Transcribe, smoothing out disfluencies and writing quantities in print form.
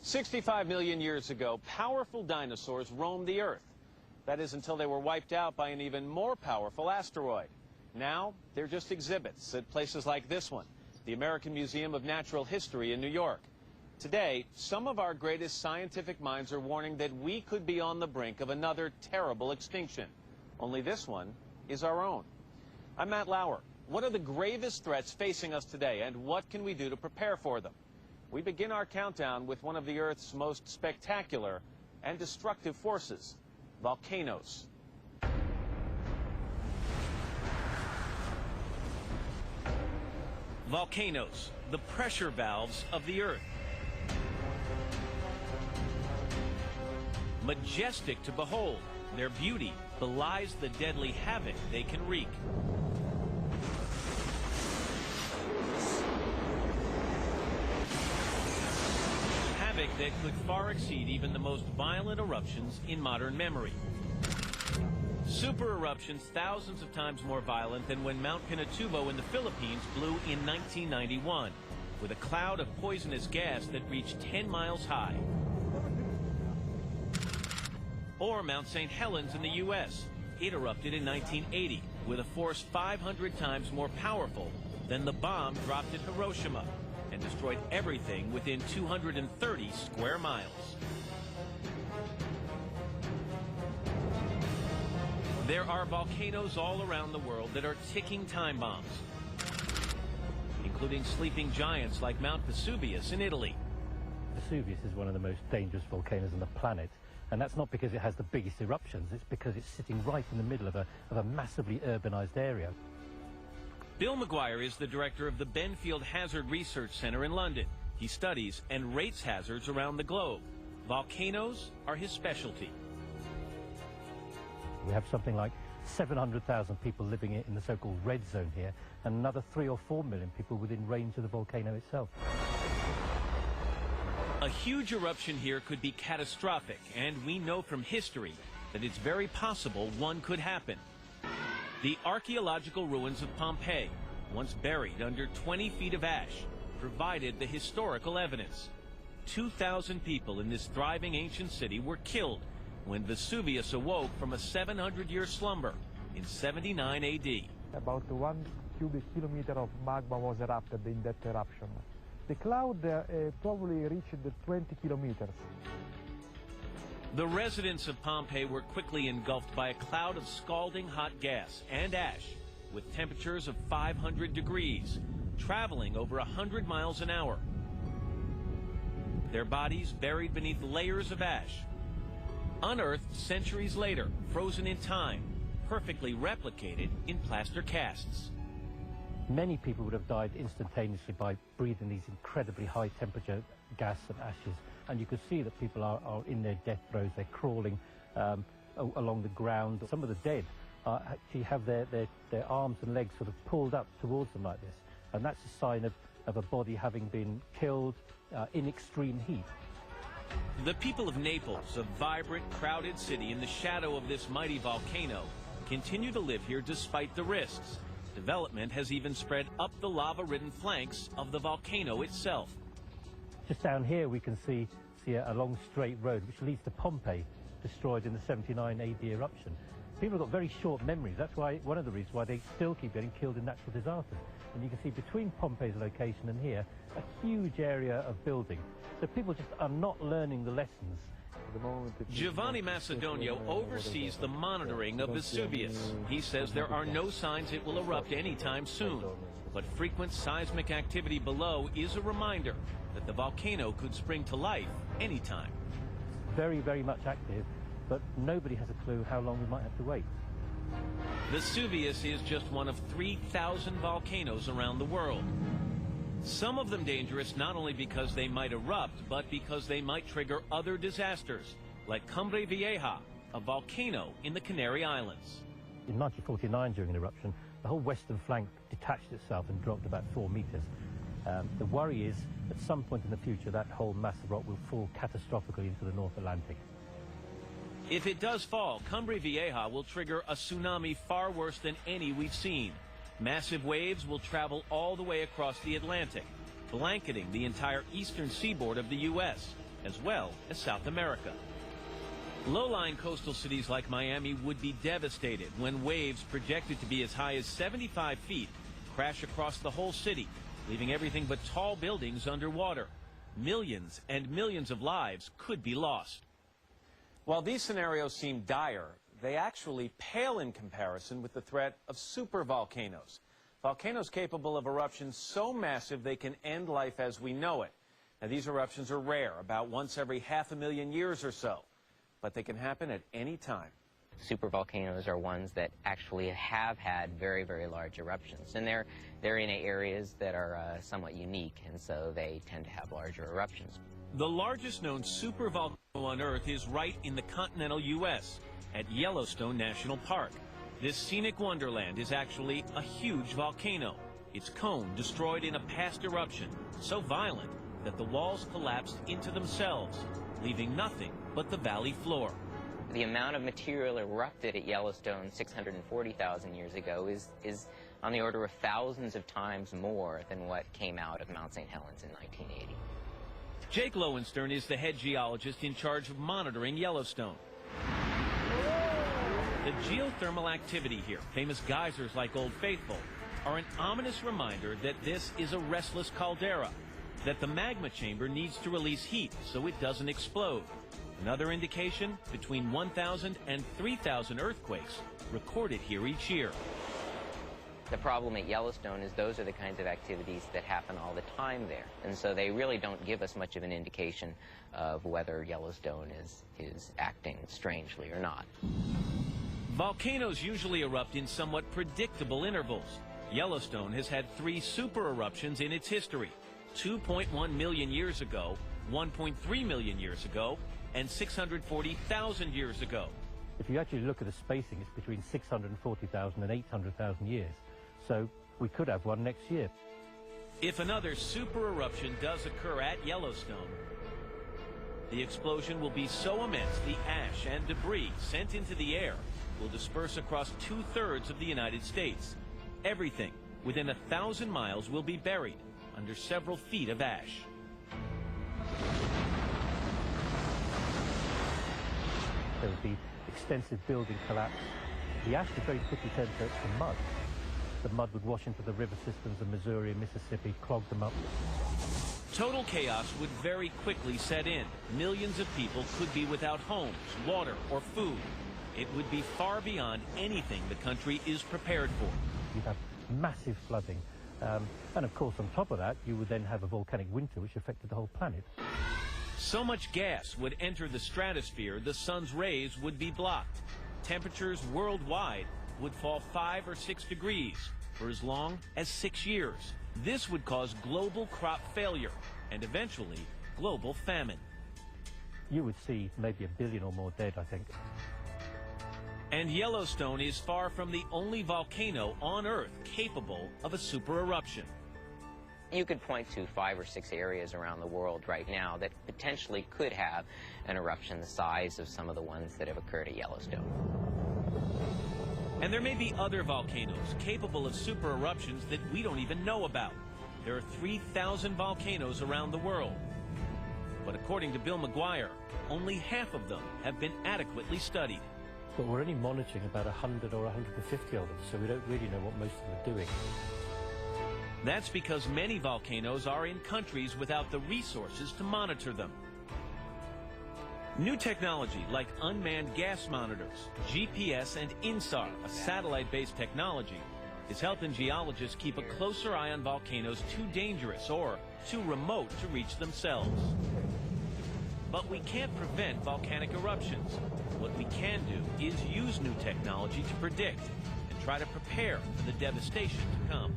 65 million years ago, powerful dinosaurs roamed the Earth. That is until they were wiped out by an even more powerful asteroid. Now, they're just exhibits at places like this one, the American Museum of Natural History in New York. Today, some of our greatest scientific minds are warning that we could be on the brink of another terrible extinction. Only this one is our own. I'm Matt Lauer. What are the gravest threats facing us today, and what can we do to prepare for them? We begin our countdown with one of the Earth's most spectacular and destructive forces, volcanoes. Volcanoes, the pressure valves of the Earth. Majestic to behold, their beauty belies the deadly havoc they can wreak. Havoc that could far exceed even the most violent eruptions in modern memory. Super eruptions thousands of times more violent than when Mount Pinatubo in the Philippines blew in 1991, with a cloud of poisonous gas that reached 10 miles high. Or Mount St. Helens in the U.S. It erupted in 1980 with a force 500 times more powerful than the bomb dropped at Hiroshima and destroyed everything within 230 square miles. There are volcanoes all around the world that are ticking time bombs, including sleeping giants like Mount Vesuvius in Italy. Vesuvius is one of the most dangerous volcanoes on the planet, and that's not because it has the biggest eruptions, it's because it's sitting right in the middle of a massively urbanized area. Bill McGuire is the director of the Benfield Hazard Research Center in London. He studies and rates hazards around the globe. Volcanoes are his specialty. We have something like 700,000 people living in the so-called red zone here, and another 3 or 4 million people within range of the volcano itself. A huge eruption here could be catastrophic, and we know from history that it's very possible one could happen. The archaeological ruins of Pompeii, once buried under 20 feet of ash, provided the historical evidence. 2,000 people in this thriving ancient city were killed when Vesuvius awoke from a 700-year slumber in 79 A.D. About 1 cubic kilometer of magma was erupted in that eruption. The cloud probably reached 20 kilometers. The residents of Pompeii were quickly engulfed by a cloud of scalding hot gas and ash with temperatures of 500 degrees, traveling over 100 miles an hour. Their bodies buried beneath layers of ash, unearthed centuries later, frozen in time, perfectly replicated in plaster casts. Many people would have died instantaneously by breathing these incredibly high temperature gas and ashes, and you could see that people are in their death throes. They're crawling along the ground. Some of the dead actually have their arms and legs sort of pulled up towards them like this, and that's a sign of a body having been killed in extreme heat. The people of Naples, a vibrant, crowded city in the shadow of this mighty volcano, continue to live here despite the risks. Development has even spread up the lava-ridden flanks of the volcano itself. Just down here we can see a long straight road which leads to Pompeii, destroyed in the 79 AD eruption. People have got very short memories. That's why one of the reasons why they still keep getting killed in natural disasters. And you can see between Pompeii's location and here a huge area of building. So people just are not learning the lessons. Giovanni Macedonio oversees the monitoring of Vesuvius. He says there are no signs it will erupt anytime soon, but frequent seismic activity below is a reminder that the volcano could spring to life anytime. Very, very much active, but nobody has a clue how long we might have to wait. Vesuvius is just one of 3,000 volcanoes around the world. Some of them dangerous not only because they might erupt, but because they might trigger other disasters, like Cumbre Vieja, a volcano in the Canary Islands. In 1949, during an eruption, the whole western flank detached itself and dropped about 4 meters. The worry is, at some point in the future, that whole mass of rock will fall catastrophically into the North Atlantic. If it does fall, Cumbre Vieja will trigger a tsunami far worse than any we've seen. Massive waves will travel all the way across the Atlantic, blanketing the entire eastern seaboard of the U.S. as well as South America. Low-lying coastal cities like Miami would be devastated when waves projected to be as high as 75 feet crash across the whole city, leaving everything but tall buildings underwater. Millions and millions of lives could be lost. While these scenarios seem dire, they actually pale in comparison with the threat of supervolcanoes. Volcanoes capable of eruptions so massive they can end life as we know it. Now, these eruptions are rare, about once every 500,000 years or so, but they can happen at any time. Supervolcanoes are ones that actually have had very, very large eruptions, and they're in areas that are somewhat unique, and so they tend to have larger eruptions. The largest known supervolcano on Earth is right in the continental U.S. at Yellowstone National Park. This scenic wonderland is actually a huge volcano. Its cone destroyed in a past eruption, so violent that the walls collapsed into themselves, leaving nothing but the valley floor. The amount of material erupted at Yellowstone 640,000 years ago is on the order of thousands of times more than what came out of Mount St. Helens in 1980. Jake Lowenstern is the head geologist in charge of monitoring Yellowstone. The geothermal activity here, famous geysers like Old Faithful, are an ominous reminder that this is a restless caldera, that the magma chamber needs to release heat so it doesn't explode. Another indication, between 1,000 and 3,000 earthquakes recorded here each year. The problem at Yellowstone is those are the kinds of activities that happen all the time there, and so they really don't give us much of an indication of whether Yellowstone is acting strangely or not. Volcanoes usually erupt in somewhat predictable intervals. Yellowstone has had 3 super eruptions in its history: 2.1 million years ago, 1.3 million years ago, and 640,000 years ago. If you actually look at the spacing, it's between 640,000 and 800,000 years. So we could have one next year. If another super eruption does occur at Yellowstone, the explosion will be so immense the ash and debris sent into the air will disperse across 2/3 of the United States. Everything within 1,000 miles will be buried under several feet of ash. There would be extensive building collapse. The ash would very quickly turn to mud. The mud would wash into the river systems of Missouri and Mississippi, clog them up. Total chaos would very quickly set in. Millions of people could be without homes, water, or food. It would be far beyond anything the country is prepared for. You'd have massive flooding. And of course, on top of that, you would then have a volcanic winter, which affected the whole planet. So much gas would enter the stratosphere, the sun's rays would be blocked. Temperatures worldwide would fall 5 or 6 degrees for as long as 6 years. This would cause global crop failure and eventually global famine. You would see maybe 1 billion or more dead, I think. And Yellowstone is far from the only volcano on Earth capable of a super eruption. You could point to 5 or 6 areas around the world right now that potentially could have an eruption the size of some of the ones that have occurred at Yellowstone. And there may be other volcanoes capable of super eruptions that we don't even know about. There are 3,000 volcanoes around the world. But according to Bill McGuire, only half of them have been adequately studied. But we're only monitoring about 100 or 150 of them, so we don't really know what most of them are doing. That's because many volcanoes are in countries without the resources to monitor them. New technology like unmanned gas monitors, GPS, and INSAR, a satellite-based technology, is helping geologists keep a closer eye on volcanoes too dangerous or too remote to reach themselves. But we can't prevent volcanic eruptions. What we can do is use new technology to predict and try to prepare for the devastation to come.